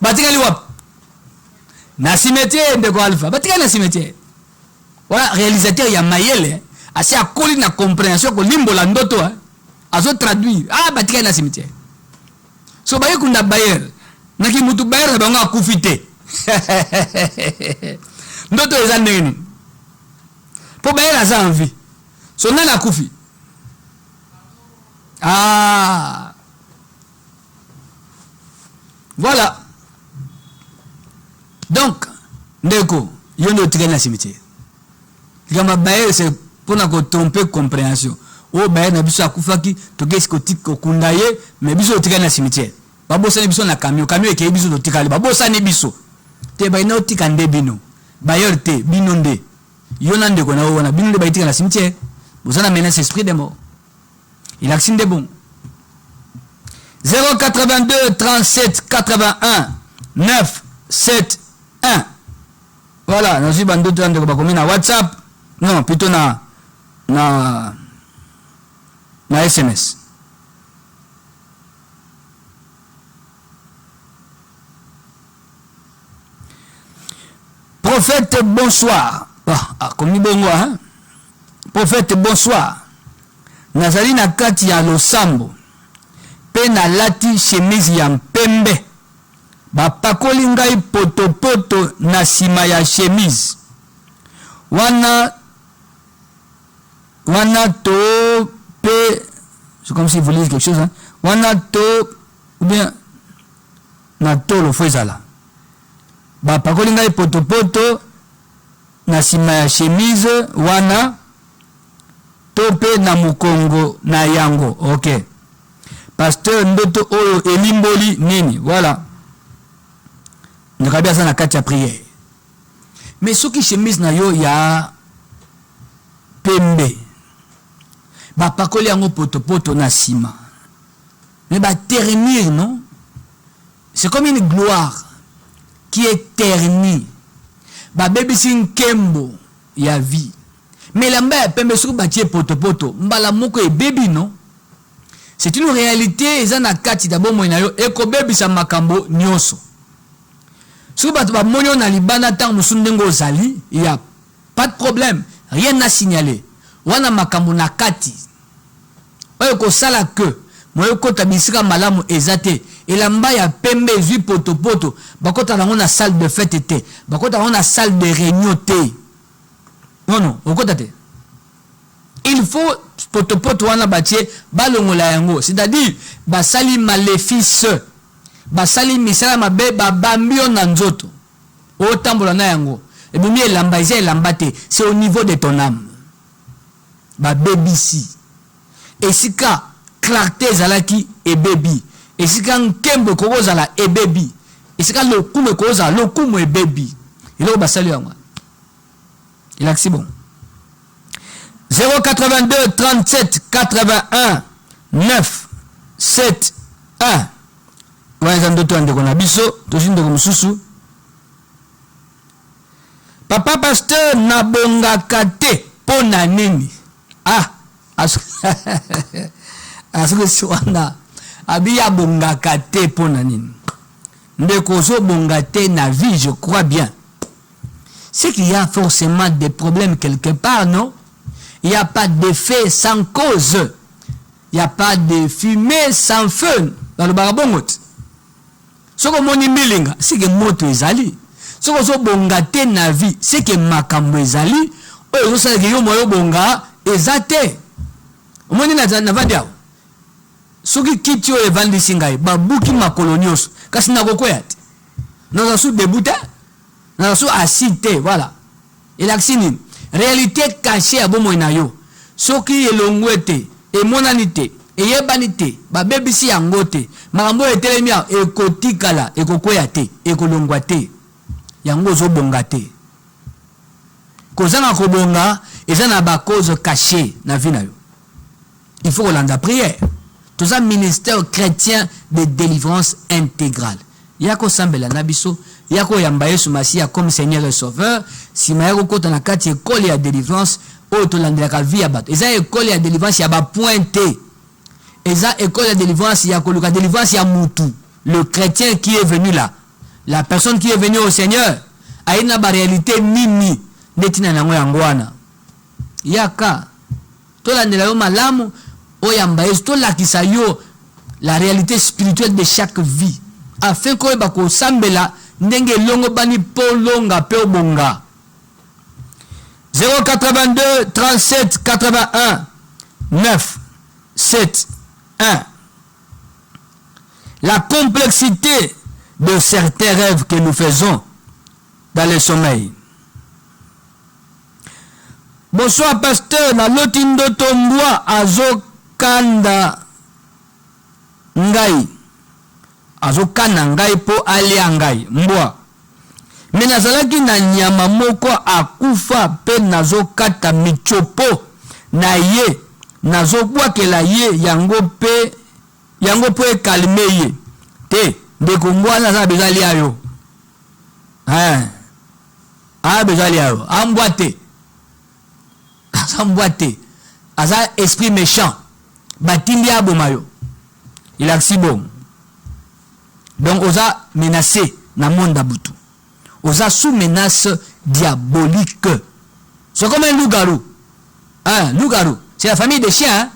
batikali wapi na cimetière ndeko Alpha batikali na cimetière. Voilà réalisateur ya mayele asi akoli na compréhension ko limbo la ndoto azo traduire batikali na cimetière so baye kunda bayer naki mutu bayer bango akufite ndoto eza ndeni po bayer aza en vie so nana akufi voilà donc ndeko yondo tikali na cimetière kama bayer c'est pour na ko tromper compréhension o bayer na biso akufaki to gesi ko tiko kundaye mais biso tikali na cimetière babosani biso na camion eke biso to tikali babosani biso te bayina otika nde bino bayer te bino nde yona ndeko na wana bino nde bayitika na cimetière bozana menace esprit de mort. Il a accident bon. 082 37 81 971. Voilà, nous avons d'autres gens qui ont na WhatsApp. Non, plutôt na SMS. Prophète, bonsoir. Comme bongo, hein? Prophète, bonsoir. Nazali na kati ya losambo pe na lati chemise ya mpembe bapakoli ngai potopoto na sima ya chemise wana to pe c'est comme si vous lisez quelque chose hein? Wana to ou bien na to lo fezala bapakoli ngai potopoto na sima ya chemise wana tope na mukongo na yango. Ok. Pasteur ndoto oyo elimboli nini. Voilà. Nakabia sana kati ya prière. Mais soki chemise na yo ya pembe. Ba pakoli yango poto na sima. Mais ba ternir non? C'est comme une gloire qui est ternie. Ba bebisi nkembo ya vie. Mais la mère pembe sur bâtir poto mbala moko e baby non c'est une réalité ezana kati d'abord moina yo eko baby sa makambo nyoso sur ba monyo na libana tant musundengo zali il y a pas de problème rien à signaler wana makambo na kati oyo ko sala que moyo ko tabisika malamu ezate elamba ya pembe zui poto bakota nango na salle de fête était bakota nango na salle de réunion té. Non, au côté. Il faut poto wana batie balongola yango, c'est-à-dire basali maléfice, basali misala mabe babambio na nzoto. O tambola na yango. Et bien, c'est au niveau de ton âme. Ba baby si. Et si ka clarté zalaki et baby. Et si ka nkembo ko zala et baby. Et si ka lokume ko zala lokume et baby. Il est au basali à moi. Il a si bon. 082 37 81 9 7 1. Ouais, ndoto ande kona biso, toshinde ko mususu. Papa pasteur nabongaka te pona nini. Ah, asuke swana. Abiya bongaka te pona nini. Ndeko zo bongate na vie, je crois bien. C'est qu'il y a forcément des problèmes quelque part, non? Il n'y a pas d'effet sans cause. Il n'y a pas de fumée sans feu dans le barabongot. Ce que mon imilinga, c'est que moto ezali. Ce que zo bongate na vie, c'est que makambo ezali. O zo sa ke yo moyo bonga ezate. Omoni na vadia. Soki kiti o evandi singai, babuki makolonios. Kasi na kokoyate. Nous sous débuté, nous sous assité, voilà. Et l'axine, réalité cachée à Bomoinayo. Soki elongwete, et monanité, et yebanité, ba bebisi yangote, mambo etelemia, e kotikala, e kokoyate, e kolongwate, yango zo bongate. Kozana kobonga, et ça n'a pas cause cachée, na vinayo. Il faut qu'on la prière. Tout ça, ministère chrétien de délivrance intégrale. Yako sambela nabiso, yako yambaye sumasia comme Seigneur et Sauveur, si mayako kota na kati école ya délivrance, auto landela vie ya bato. Eza école ya délivrance ya ba pointé. Eza école ya délivrance ya koluka délivrance ya mutu. Le chrétien qui est venu là, la personne qui est venue au Seigneur, aina ba réalité nini netina nango yangwana. Yaka to landela yo malamu o yambaye to lakisa yo la réalité spirituelle de chaque vie. Afin que bako sambela ndenge longo bani polonga pe bonga. 082 37 81 9 7 1. La complexité de certains rêves que nous faisons dans le sommeil. Bonsoir pasteur, na lotindo tombwa azokanda ngai. Azokana ngai po alia ngai mbwa. Me nazalaki na nyama moko akufa pe nazokata michopo na ye nazobwakela ye yango po ekalme ye te ndeko mbwana aza bezali ayo bezali ayo ambwa te aza esprit méchant batindi aboma yo il a si bon. Donc, on a menacé dans le monde d'Aboutou. On a sous menace diabolique. C'est comme un loup-garou. Loup-garou. C'est la famille des chiens. Hein?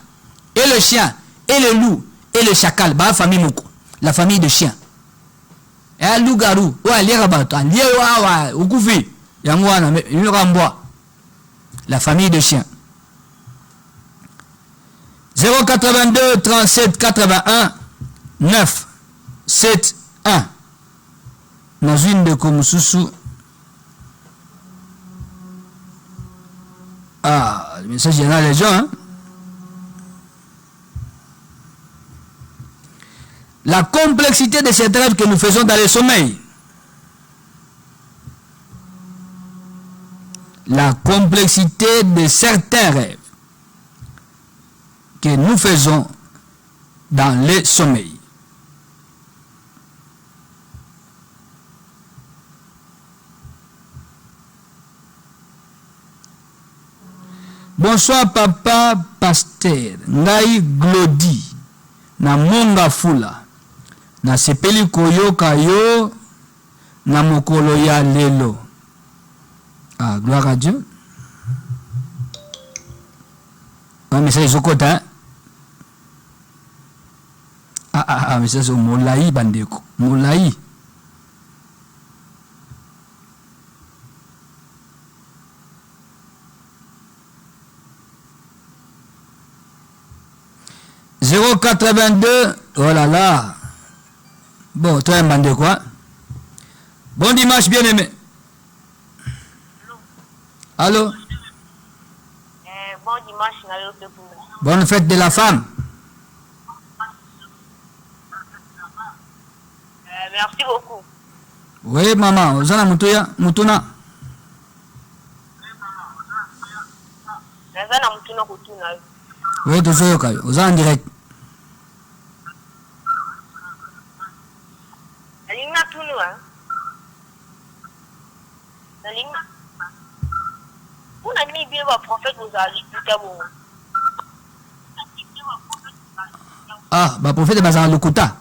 Et le chien, et le loup, et le chacal. Bah, famille moko. La famille de chiens. Et un loup-garou. Ouais, les rabato. La famille de chiens. 082 37 81 9 7 1. Nazwin de Komususu. Ah, le message, il y en a les gens. Hein? La complexité de ces rêves que nous faisons dans le sommeil. La complexité de certains rêves que nous faisons dans le sommeil. Bonsoir papa pasteur. Ngai Glody na monga fula. Na sepeli koyoka yo na mokolo ya lelo. Ah, gloire à Dieu. Mais ça, ils hein? Mais ça, c'est Moulaï, Bandeko. Moulaï. « 082, oh là là. Bon, toi, Bandeko. Bon dimanche, bien-aimé. Allô? Bon dimanche, Bonne fête de la femme. merci beaucoup. Oui, maman. Ozana Mutuna. Nazana Mutuna Kutuna. Oui, toujours. Ozana en direct. Alina Tunua. Alina. Vous n'avez bien le prophète vous a dit tout à vous. Ah, le prophète est dans Lukuta.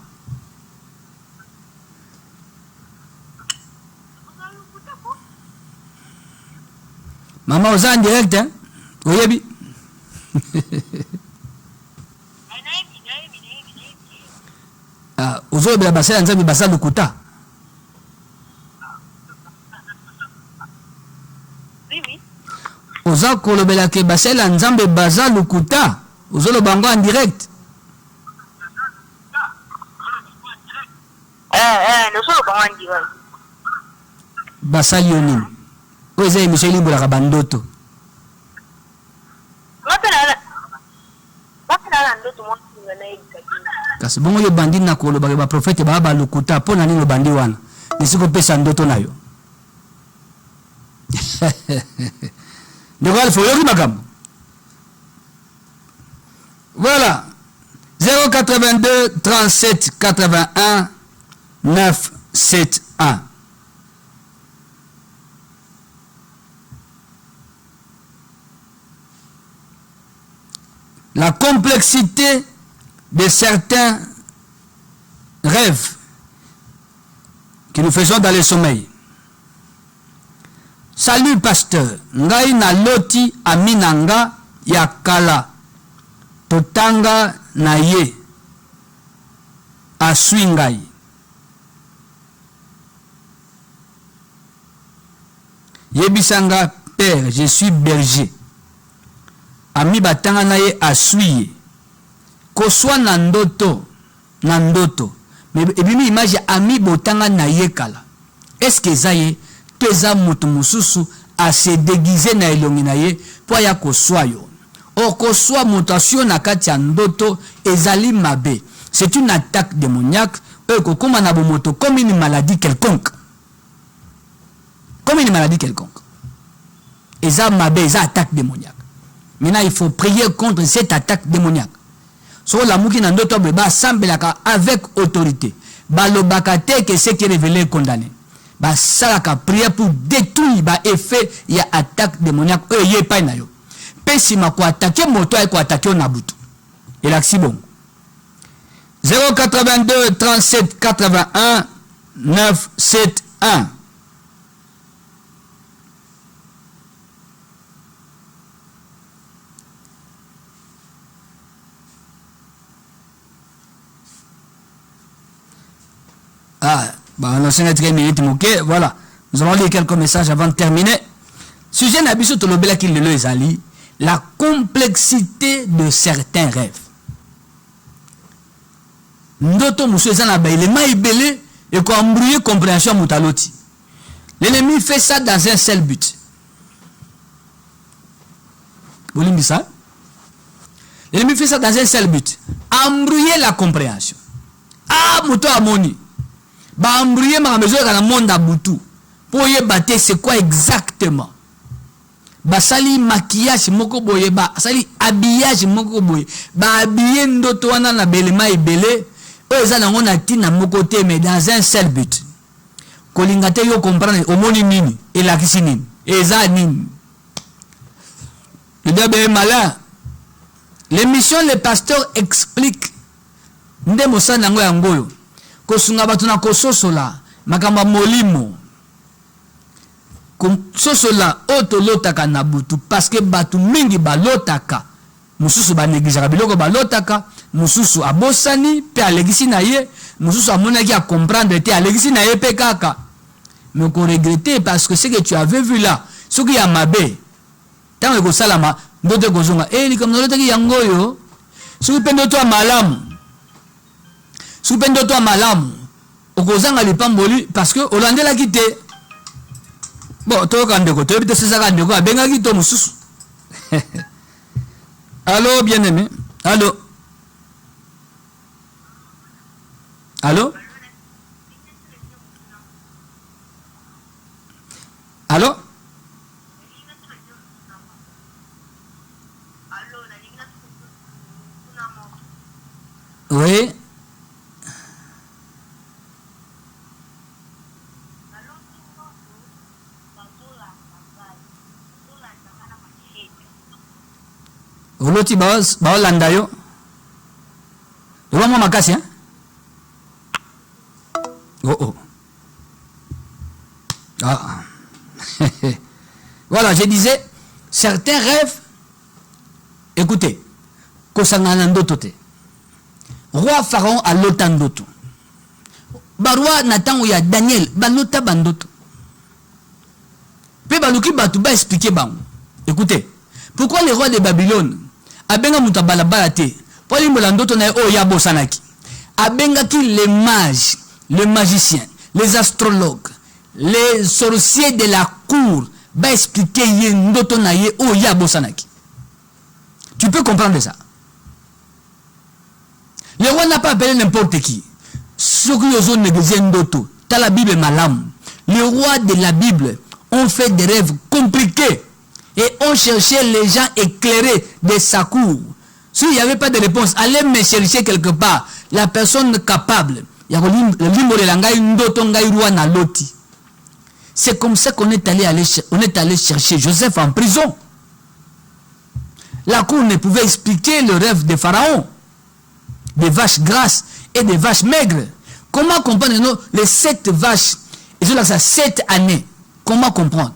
Maman, vous en direct, hein? Oui, ah, vous avez la basse, vous avez la Lukuta. Oui, oui. Vous avez la basse, vous avez la Lukuta. Vous avez le bango en direct. Nous sommes en direct. Basa Yonin. Vous avez Michel Libola Bandoto. Kasi bongo yo bandi na kolo ba prophète ba Lukuta pona nini bandi wana. Nisiko pesa ndoto nayo. Donc il faut yoki makambo. Voilà. 082 37 81 971. La complexité de certains rêves que nous faisons dans le sommeil. Salut pasteur, ngai na loti aminanga yakala totanga na ye asui ngai. Yebisanga père, je suis berger. Ami batanga na ye asui. Koswa na ndoto. Mais ebimi image ami botanga na ye kala. Est-ce que ça y est, teza mutu mususu a se déguiser na elongi na ye po ya koswa yo. Or koswa mutation na kati ya ndoto ezali mabe. C'est une attaque démoniaque. Kokoma na bomoto comme une maladie quelconque. Comme une maladie quelconque. Eza mabe, eza attaque démoniaque. Maintenant, il faut prier contre cette attaque démoniaque. So la mouki na ndoto beba sambelaka avec autorité. Balobakate que ce qui est révélé est condamné. Ba salaka prière pour détruire ba effet ya attaque démoniaque ye pa na yo. Pesi ma ko attaquer moto ay ko attaquer na butu. Et l'axi bon. 082 37 81 971. Ah, bah, on a 5 minutes, ok, voilà. Nous allons lire quelques messages avant de terminer. Sujet n'abisso tolobela qui le ezali, la complexité de certains rêves. Ndoto musu ezana ba élément ibelé et ko embrouiller compréhension mutaloti. L'ennemi fait ça dans un seul but. Vous l'avez dit ça? L'ennemi fait ça dans un seul but. Embrouiller la compréhension. Ah, muto amoni. Ba embrouiller ma maison dans le monde à Boutou. Pour y battre, c'est quoi exactement? Ba sali maquillage moko boye, ba sali habillage moko boye. Ba habiller ndoto wana na belema ebele. Eza na ngona tina moko te mais dans un seul but. Kolingate yo comprendre omoni nini et la kisini. Eza nini. Le diable est malin. L'émission Le Pasteur explique ndemo sana ngo yangoyo. Kosunga batu na kososola makamba molimo kososola otolotaka na butu parce que batu mingi balotaka mususu baneglijaka biloko balotaka mususu abosani pe alegisi na ye mususu amonaki a comprendre te alegisi na ye pe kaka mais qu'on regrette parce que ce que tu avais vu là ce qui a mabe tant que salama ndoto kozonga likamna lotaki yangoyo su pe ndoto malamu Soupendo toi malamu okozanga lipamboli parce que olandela kité Bon, to kandeko, to ebite sesa kandeko, abengaki to mususu. Allô, bien-aimé. Allô. Allô. Allô. Oui. Oloti baolanda yo. Moi makasi, hein? Oh. Ah. Voilà, je disais, certains rêves, écoutez, Kosanganandotote. Roi Pharaon a lotandoto. Barwa Nathan ou ya Daniel, balota bandoto. Pe baluki batu ba expliquer bang. Écoutez, pourquoi les rois de Babylone abenga mutabala balate? Pour les molandoto na o ya bosanaki. Abenga ki les mages, les magiciens, les astrologues, les sorciers de la cour ba expliquer ye ndoto na ye o ya bosanaki. Tu peux comprendre ça. Le roi n'a pas appelé n'importe qui. Ceux qui ont négligé ndoto, t'as la Bible malam. Les rois de la Bible ont fait des rêves compliqués et ont cherché les gens éclairés de sa cour. S'il n'y avait pas de réponse, allez me chercher quelque part la personne capable. C'est comme ça qu'on est allé chercher Joseph en prison. La cour ne pouvait expliquer le rêve de Pharaon, des vaches grasses et des vaches maigres. Comment comprendre les 7 vaches, et cela ça 7 années? Comment comprendre?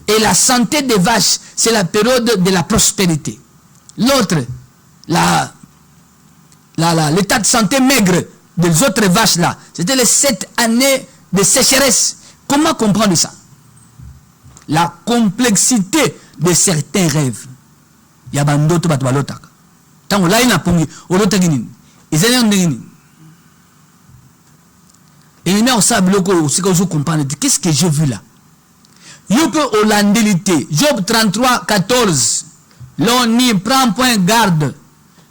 Et la santé des vaches, c'est la période de la prospérité. L'autre, l'état de santé maigre des autres vaches là, c'était les 7 années de sécheresse. Comment comprendre ça? La complexité de certains rêves. Il y a d'autres qui ont tant là il a pongi olotaginine ezali ndengini et il on sait bloquer ce que vous comprenez. Qu'est-ce que j'ai vu là? You peux holandélité Job 33:14 l'on n'y prend point garde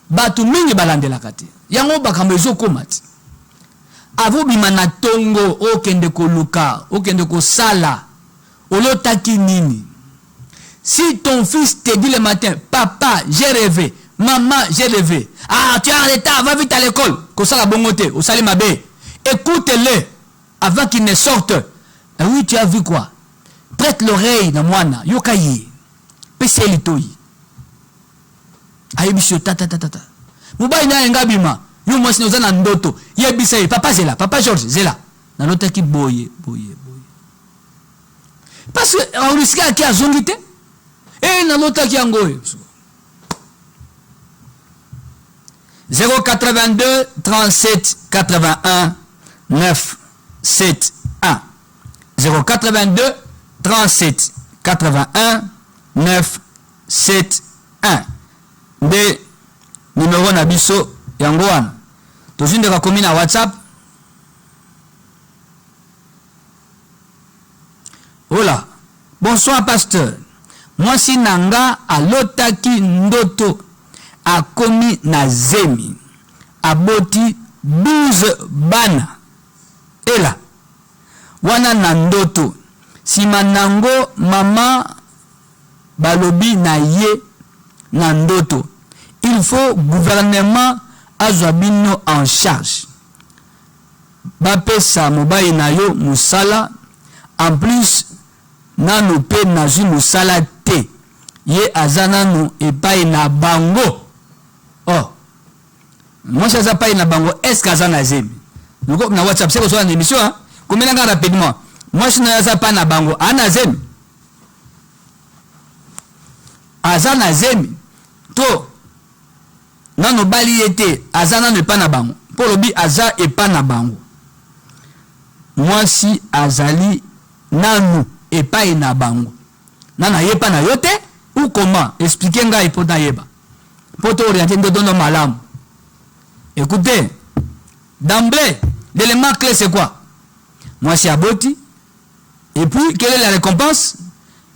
batu mingi balande la kati yango bakambezo komati avo bimana tongo okende ko luka okende ko sala olotaki nini. Si ton fils te dit le matin, papa, j'ai rêvé, maman, j'ai rêvé. Ah, tu es en retard, va vite à l'école. Kosala bongote, au salimabé. Écoute-le avant qu'il ne sorte. Ah oui, tu as vu quoi? Prête l'oreille, na mwana, yokaye. Pese litoi. Ayebisyo tata. Mubai na ngabima. Yo mwasi noza na ndoto. Yebisa papa zela, papa George zela. Na nota ki boye. Parce que on risque à qui a zongité. Et na nota ki angoye. 082 37 81 9 7 1 082 37 81 9 7 1 de numéro na biso yango wana tozindeka komi na WhatsApp. Hola, bonsoir pasteur. Moi si nanga alotaki ndoto akomi na zemi aboti 12 bana ela wana na ndoto sima nango mama balobi na ye na ndoto il faut gouvernement azwabino en charge bapesa mobali na yo musala en plus nanu pe nazwi musala te ye azananu epai na bango. Oh, moi je sais pas na bango est-ce qu'azana zemi donc na WhatsApp c'est quoi l'émission hein comment nga rapidement moi je ne sais pas na bango ana zemi azana zemi to nanu bali ete azana ne pas na bango pour lobi aza et pas na bango moi si azali nanu epai na bango nana yepa na yote ou comment expliquer ngai ipota yeba poto orienter ndodo malamu. Écoutez, d'emblée l'élément clé c'est quoi? Moi si aboti Et puis, quelle est la récompense?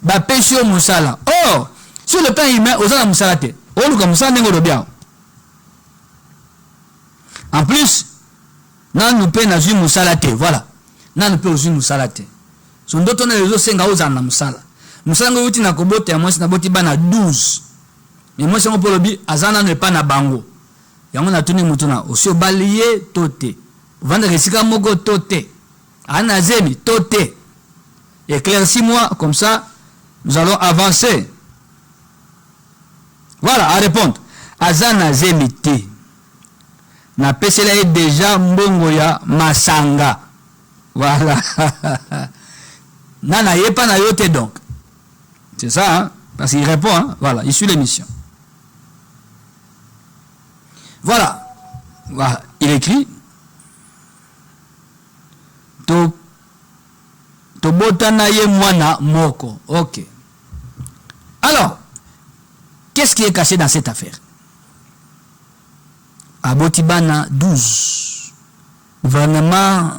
Bah, péché au moussala. Or, sur le plan humain, aux gens moussala te. Oh, nous comme ça, n'est-ce bien. En plus, nous payons na moussala te. Voilà. Nous payons moussala te. Son d'autres, on a les autres, c'est nga na moussala. Moussala nga uti na kobote, moi, c'est na boti ba na 12. Mais moi, c'est mon polobi, azana ne pas na bango. Yango na tuni mutuna. Aussi, balayer tote. Vendre resika mogo tote. Anazemi tote. Éclaircis-moi, comme ça, nous allons avancer. Voilà, à répondre. Azana zemite. Na pesela est déjà mbongo ya masanga. Voilà. Nana yepa na yote donc. C'est ça, hein? Parce qu'il répond, hein? Voilà, il suit l'émission. Voilà. Voilà. Il écrit. Tobotana ye mwana moko. Ok. Alors, qu'est-ce qui est caché dans cette affaire? Abotibana 12. Gouvernement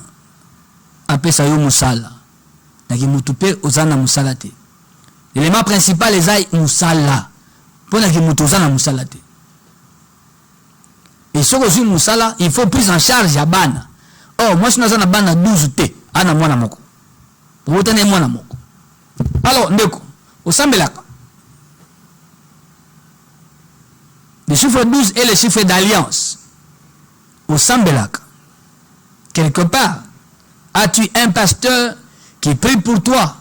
appelle ça yo musala. Naki mutupe ozana musala te. L'élément principal est musala. Pour naki mutu ozana musala te. Et ce que musala, il faut prise en charge à bana. Oh, moi je suis dans bana 12 te. Ana mwana moko. Wotane mwana moko. Alors, ndeko, au sambelaka. Le chiffre 12 est le chiffre d'alliance. Au sambelaka. Quelque part, as-tu un pasteur qui prie pour toi,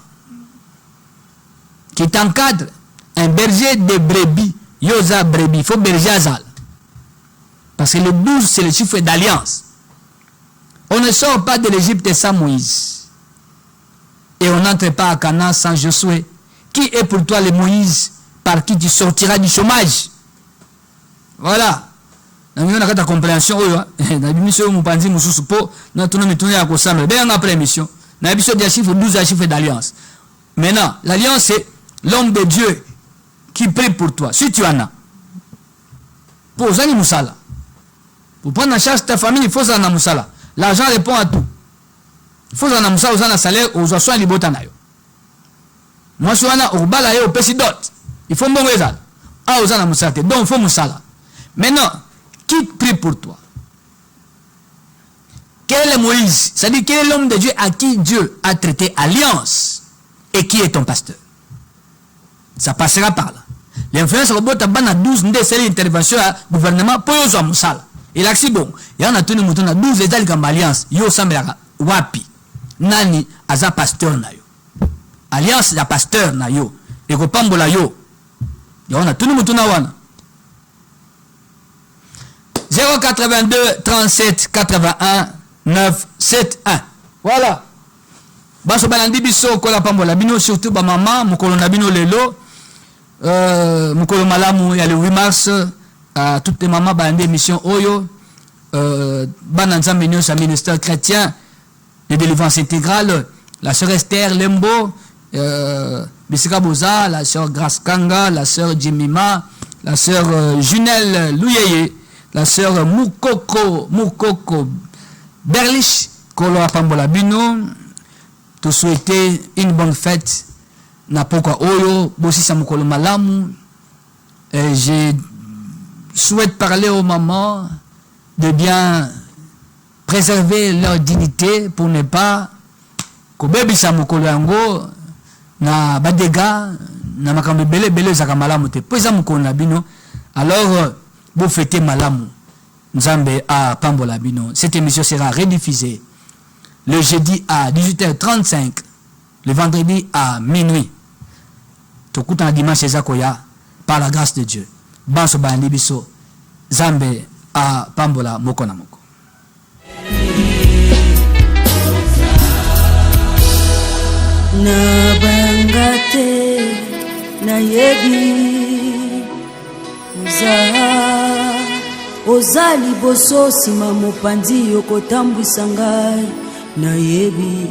qui t'encadre, un berger de brebis, yosa brebis, il faut berger azal. Parce que le 12, c'est le chiffre d'alliance. On ne sort pas de l'Égypte sans Moïse. Et on n'entre pas à Canaan sans Josué. Qui est pour toi le Moïse par qui tu sortiras du chômage? Voilà. Nous avons la compréhension. Nous avons après l'émission. Nous avons des chiffres 12 à chiffre d'alliance. Maintenant, l'alliance, c'est l'homme de Dieu qui prie pour toi. Si tu en as. Pour Zani Moussala. Pour prendre en charge ta famille, il faut Zana Moussala. L'argent répond à tout. Il faut que nous ayons un salaire aux soins libotans. Moi, je suis au balaye au pessidot. Il faut bon résultat. Ah, aux anamusate. Donc, il faut moussala. Maintenant, qui prie pour toi? Quel est Moïse? C'est-à-dire, quel est l'homme de Dieu à qui Dieu a traité alliance? Et qui est ton pasteur? Ça passera par là. L'influence robot a 12 c'est l'intervention du gouvernement pour y moussala. Et là, c'est bon. Il y en a tenu mouton à 12 états comme alliance. Yo sambera wapi. Nani aza pasteur na yo. Alliance ya pasteur na yo. Et ko pambola yo. Ya on a tunu mutuna wana. 082 37 81 971. Voilà. Baso balandi biso ko la pambola bino surtout ba maman mukolo na bino lelo. Mukolo malamu ya le 8 mars à toutes les mamans balandi émission oyo. Bananza mignon sa ministère chrétien de délivrance intégrale, la sœur Esther Lembo, Bissika Boza, la sœur Grace Kanga, la sœur Jimima, la sœur Junelle Louyeye, la sœur Moukoko Berlich, Kolo Apambola Bino, te souhaiter une bonne fête, Napoka Oyo, Bossisa Mukolo Malamu. Je souhaite parler aux mamans de bien préserver leur dignité pour ne pas kobebisa mokolo yango na badega na makambe bele zaka malamu te poza mokolo na bino. Alors vous fêtez malamu Nzambe a pambola bino. Cette émission sera rediffusée le jeudi à 18h35, le vendredi à minuit. Tokuta dimanche zakoya par la grâce de Dieu. Banso bandi biso Nzambe a pambola moko na moko. Na bangate na yebi ozali boso sima mopandi yokotambwisa ngai na yebi